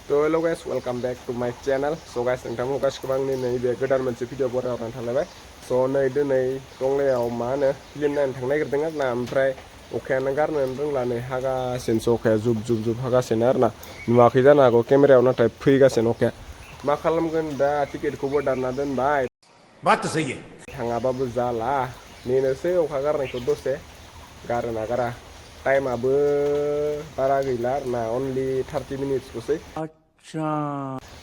तो hello guys welcome back to my channel so guys नोंथांमोन गासिबो आंनि नैबे गोदान मोनसे भिडिअ बरायनानै थालायबाय सो नै दिनै टंलायाव मा होनो फिल्म नायनो थांनो नागिरदों आरो ना ओमफ्राय अखायानो गारनो रोंला नै हागासिनोसो अखाया जुब जुब जुब हागासिनो आरो ना नुवाखै जानो हागौ केमेरायाव नाथाय फैगासिनो अखाया मा खालामगोन दा टिकेटखौबो दानना दोनबाय बात तो सही है थाङाबाबो जाला नेनोसै अखा गारनायखौ दसे गारो ना गारा टाइमाबो बारा गैला आरो ना अनलि 30 मिनिट्सल'सै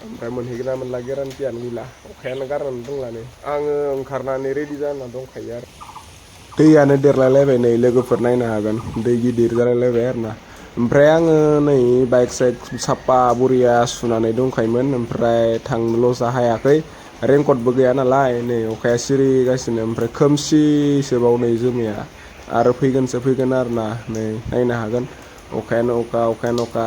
ओमफ्राय मोनहैगोन ना मोनला गेरान्टियानो गैला अखायानो गारनानै दंला नै आङो ओंखारनानै रेडि जाना दंखायो आरो दैयानो देरलायलायबाय नै लोगोफोर नायनो हागोन दै गिदिर जालायलायबाय आरो ना ओमफ्राय आङो नै बाइक साइक साफा बरिया सुनानै दंखायोमोन ओमफ्राय थांनोल'सो हायाखै रेनकटबो गैया नालाय नै अखाया सिरिगासिनो ओमफ्राय खोमसिसोबाव नै जोमैया आरो फैगोनसो फैगोन आरो ना नै नायनो हागोन अखायानो अखा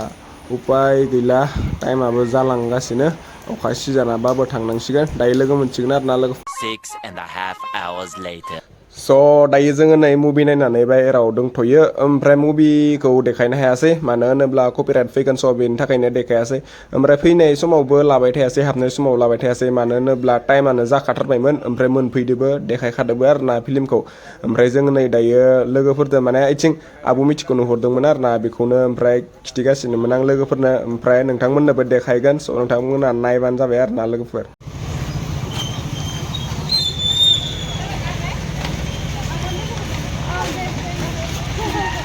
उपाय गैला टाइमाबो जालांगासिनो अखा सिजानाबाबो थांनांसिगोन दायो लोगो मोनसिगोन आरो ना लोगो 6.5 hours later स' दायो जोङो नै मुभि नायनानै बाहेराव दंथ'यो ओमफ्राय मुभिखौ देखायनो हायासै मानो होनोब्ला कपिराइट फैगोन स' बेनि थाखायनो देखायासै ओमफ्राय फैनाय समावबो लाबाय थायासै हाबनाय समाव लाबाय थायासै मानो होनोब्ला टाइमानो जाखाथारबायमोन ओमफ्राय मोनफैदोबो देखायखादोबो आरो ना फिल्मखौ ओमफ्राय जोङो नै दायो लोगोफोरजों माने आथिं आब' मिथिखौ नुहरदोंमोन आरो ना बेखौनो ओमफ्राय खिथिगासिनोमोन आं लोगोफोरनो ओमफ्राय नोंथांमोननोबो देखायगोन स' नोंथांमोना नायबानो जाबाय आरो ना लोगोफोर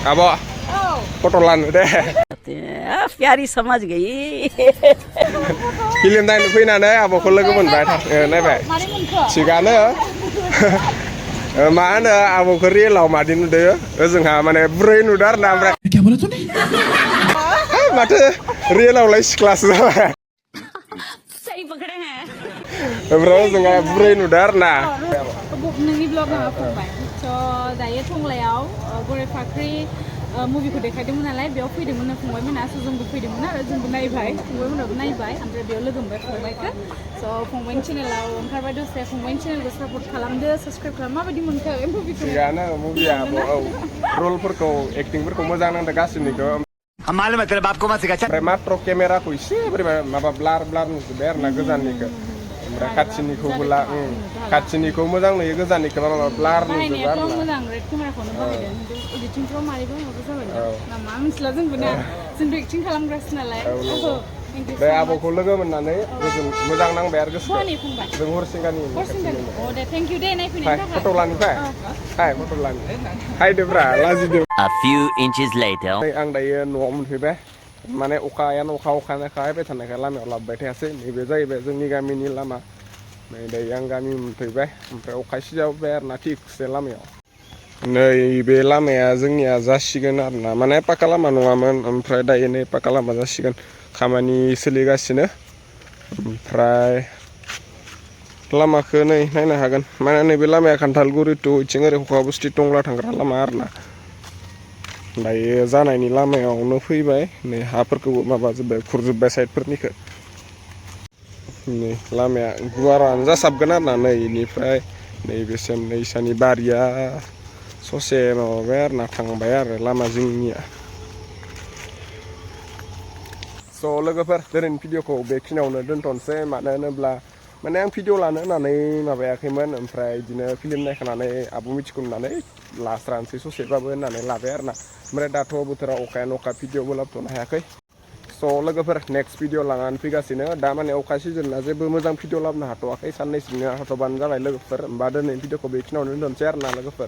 अब फट' लानो दे प्यारी समझ गई फिल्म नायनो फैनानै आब'खौ लोगो मोनबाय नायबाय थिगानो मा होनो आब'खौ रियेलाव मादि नुदों ओजोंहा माने बुरै नुदों आरो ना ओमफ्राय माथो रियेलावलाय सिख्लासो जाबाय ओमफ्राय ओजोंहा बुरै नुदों आरो ना नोंनि ब्लग नामा फंबाय स' दायो टंलायाव गराय फाख्रि मुभिखौ देखायदोंमोन नालाय बेयाव फैदोंमोन फंबायमोना स' जोंबो फैदोंमोन आरो जोंबो नायबाय फंबायमोनाबो नायबाय ओमफ्राय बेयाव लोगो मोनबाय फंबायखौ स' फंबायनि चेनेलाव ओंखारबाय दसे फंबायनि चेनेलखौ सापर्ट खालामदो साबसक्राइब खालाम माबायदि मोनखो मुभिखौ थिगानो मुभिया रलफोरखौ एक्टिंफोरखौ मोजां नांदों गासिनिखौ मालूम है तेरे बाप को मत सिखा ओमफ्राय मात्र केमेराखौ एसे बोरैबा माबा ब्लार नुजोब्बाय आरो ना गोजाननिखौ ओमफ्राय खाथिनिखौ मोजां नुयो गोजाननिखौ माबा ब्लार नुजोबो आरो ना मोजां रेड केमेराखौनो बाहायदों एडिटिंफ्राव मारैबा माबा जाबाय नामा मिथिला जोंबो ना जोंबो एक्टिं खालामग्रासो नालाय बे आब'खौ लोगो मोननानै मोजां नांबाय आरो गोसोखौ जों हरसिंगानि थेंक इउ दे नायफैनायनि थाखाय फट' लानिफ्राय फट' लानि हायदोब्रा लाजिदो a few inches later आं दायो न'आव मोनफैबाय माने अखायानो अखा हाबाय थानायखाय लामायाव लाबोबाय थायासै नैबे जाहैबाय जोंनि गामिनि लामा नै दायो आं गामि मोनफैबाय ओमफ्राय अखा सिजाबाय आरो ना थिगसे लामायाव नैबे लामाया जोंनिया जासिगोन आरो ना माने पाका लामा नङामोन ओमफ्राय दायो नै पाका लामा जासिगोन खामानि सोलिगासिनो ओमफ्राय लामाखौ नै नायनो हागोन माने नैबे लामाया खान्थालगुरि टु इथिं ओरै हुखाबुस्थि टंला थांग्रा लामा आरो ना दायो जानायनि लामायावनो फैबाय नै हाफोरखौबो माबाजोब्बाय खुरजोब्बाय साइडफोरनिखौ नै लामाया गुवारानो जासाबगोन आरो ना नै इनिफ्राय नैबेसिम नै इसानि बारिया ससे माबाबाय आरो ना थांबाय आरो लामा जोंनिया स' लोगोफोर दिनैनि भिडिअखौ बेखिनियावनो दोनथ'नोसै मानो होनोब्ला माने आं भिडिअ लानो होननानै माबायाखैमोन ओमफ्राय बिदिनो फिल्म नायखानानै आब' मिथिखौ नुनानै लास्रानोसै ससेबाबो होननानै लाबाय आरो ना ओमफ्राय दाथ' बोथोरा अखायानो अखा भिडिअबो लाबोथ'नो हायाखै स' लोगोफोर नेक्स्ट भिडिअ लानानै फैगासिनो दा माने अखा सिजोनना जेबो मोजां भिडिअ लाबोनो हाथ'वाखै साननैसोनि हाथ'बानो जाबाय लोगोफोर होमबा दिनैनि भिडिअखौ बेखिनियावनो दोनथ'नोसै आरो ना लोगोफोर